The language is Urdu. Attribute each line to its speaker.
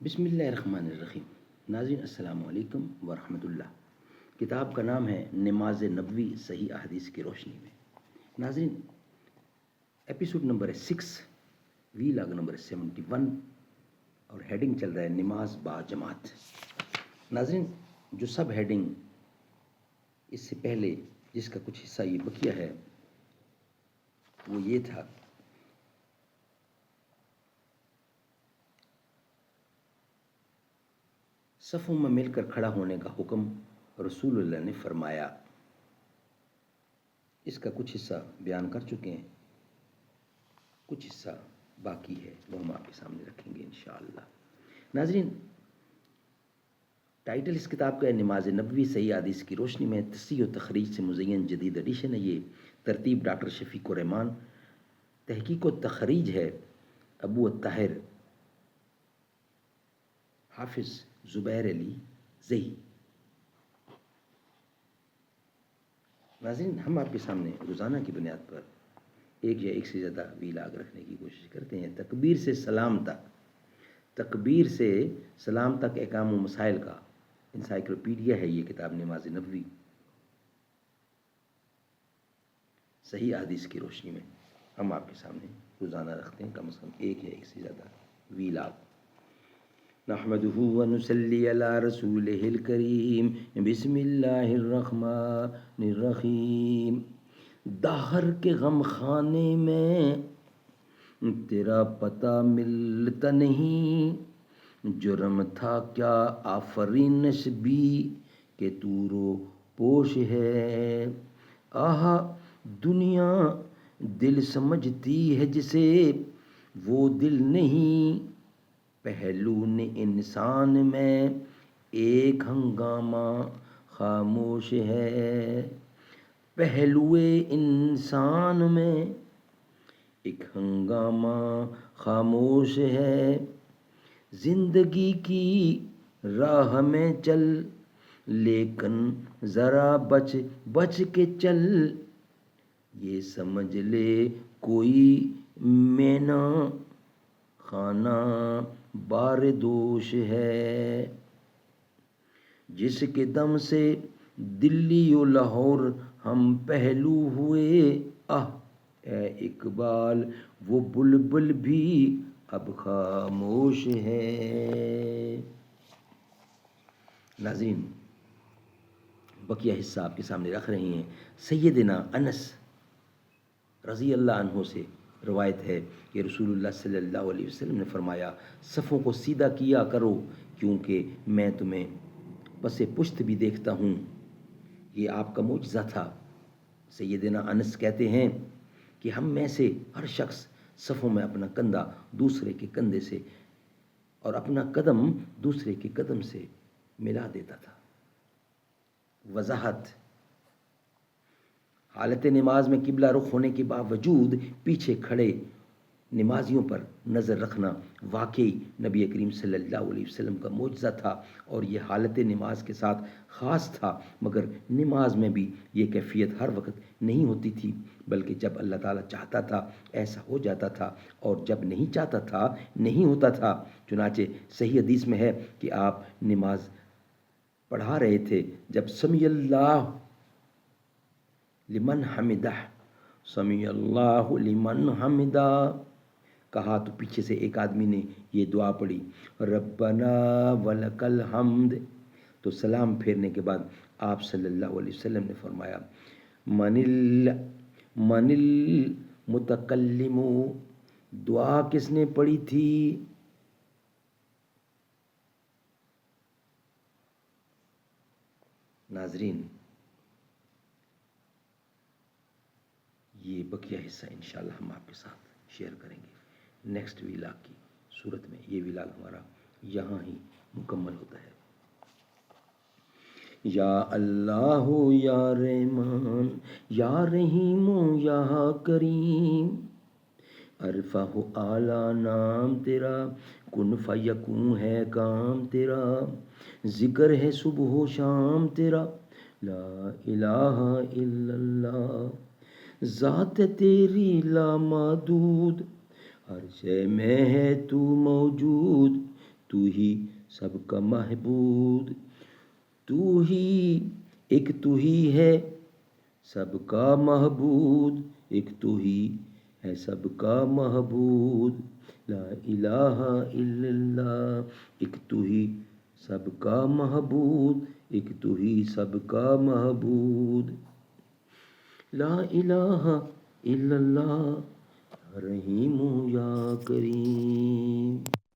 Speaker 1: بسم اللہ الرحمن الرحیم۔ ناظرین السلام علیکم ورحمۃ اللہ۔ کتاب کا نام ہے نماز نبوی صحیح احادیث کی روشنی میں۔ ناظرین، ایپیسوڈ نمبر 6، ویلاگ نمبر 71، اور ہیڈنگ چل رہا ہے نماز با جماعت۔ ناظرین، جو سب ہیڈنگ اس سے پہلے جس کا کچھ حصہ یہ بقیہ ہے وہ یہ تھا صفوں میں مل کر کھڑا ہونے کا حکم رسول اللہ نے فرمایا۔ اس کا کچھ حصہ بیان کر چکے ہیں، کچھ حصہ باقی ہے، وہ ہم آپ کے سامنے رکھیں گے انشاءاللہ۔ ناظرین، ٹائٹل اس کتاب کا ہے نماز نبوی صحیح احادیث کی روشنی میں، تصحیح و تخریج سے مزین جدید ایڈیشن ہے یہ۔ ترتیب ڈاکٹر شفیق الرحمان، تحقیق و تخریج ہے ابو الطاہر حافظ زبیر علی زئی۔ ناظرین، ہم آپ کے سامنے روزانہ کی بنیاد پر ایک یا ایک سے زیادہ ویلاگ رکھنے کی کوشش کرتے ہیں۔ تکبیر سے سلام تک احکام و مسائل کا انسائکلوپیڈیا ہے یہ کتاب نماز نبوی صحیح احادیث کی روشنی میں۔ ہم آپ کے سامنے روزانہ رکھتے ہیں کم از کم ایک یا ایک سے زیادہ ویلاگ۔ نحمدہ ونصلی علی رسولہ الکریم، بسم اللہ الرحمن الرحیم۔ دہر کے غم خانے میں تیرا پتہ ملتا نہیں، جرم تھا کیا آفرینش بھی کہ تو رو پوش ہے۔ آہا دنیا دل سمجھتی ہے جسے وہ دل نہیں، پہلو نے انسان میں ایک ہنگامہ خاموش ہے۔ پہلوئے انسان میں ایک ہنگامہ خاموش ہے۔ زندگی کی راہ میں چل لیکن ذرا بچ بچ کے چل، یہ سمجھ لے کوئی مینا خانہ باردوش ہے۔ جس کے دم سے دلی و لاہور ہم پہلو ہوئے، اے اقبال وہ بلبل بھی اب خاموش ہے۔ ناظرین، بقیہ حصہ آپ کے سامنے رکھ رہے ہیں۔ سیدنا انس رضی اللہ عنہ سے روایت ہے کہ رسول اللہ صلی اللہ علیہ وسلم نے فرمایا، صفوں کو سیدھا کیا کرو کیونکہ میں تمہیں پس پشت بھی دیکھتا ہوں۔ یہ آپ کا معجزہ تھا۔ سیدنا انس کہتے ہیں کہ ہم میں سے ہر شخص صفوں میں اپنا کندھا دوسرے کے کندھے سے اور اپنا قدم دوسرے کے قدم سے ملا دیتا تھا۔ وضاحت: حالت نماز میں قبلہ رخ ہونے کے باوجود پیچھے کھڑے نمازیوں پر نظر رکھنا واقعی نبی کریم صلی اللہ علیہ وسلم کا معجزہ تھا، اور یہ حالت نماز کے ساتھ خاص تھا۔ مگر نماز میں بھی یہ کیفیت ہر وقت نہیں ہوتی تھی، بلکہ جب اللہ تعالیٰ چاہتا تھا ایسا ہو جاتا تھا، اور جب نہیں چاہتا تھا نہیں ہوتا تھا۔ چنانچہ صحیح حدیث میں ہے کہ آپ نماز پڑھا رہے تھے، جب سمی اللہ لمن حمدہ، سمی اللہ لمن حمدہ کہا تو پیچھے سے ایک آدمی نے یہ دعا پڑھی، ربنا ولک الحمد۔ تو سلام پھیرنے کے بعد آپ صلی اللہ علیہ وسلم نے فرمایا، من المتکلم، دعا کس نے پڑھی تھی؟ ناظرین، یہ بقیہ حصہ انشاءاللہ ہم آپ کے ساتھ شیئر کریں گے نیکسٹ ویلاگ کی صورت میں۔ یہ ویلاگ ہمارا یہاں ہی مکمل ہوتا ہے۔ یا اللہ یا رحمان یا رحیم یا کریم، عرفہ اعلیٰ نام تیرا، کن فیکون ہے کام تیرا، ذکر ہے صبح و شام تیرا، لا الہ الا اللہ، ذات تیری لا محدود، ہر شے میں ہے تو موجود، تو ہی سب کا محبوب، تو ہی ایک تو ہی ہے سب کا محبوب، ایک تو ہی ہے سب کا محبوب، لا الہ الا اللہ، ایک تو ہی سب کا محبوب، ایک تو ہی سب کا محبوب، لا الہ الا اللہ رحیم یا کریم۔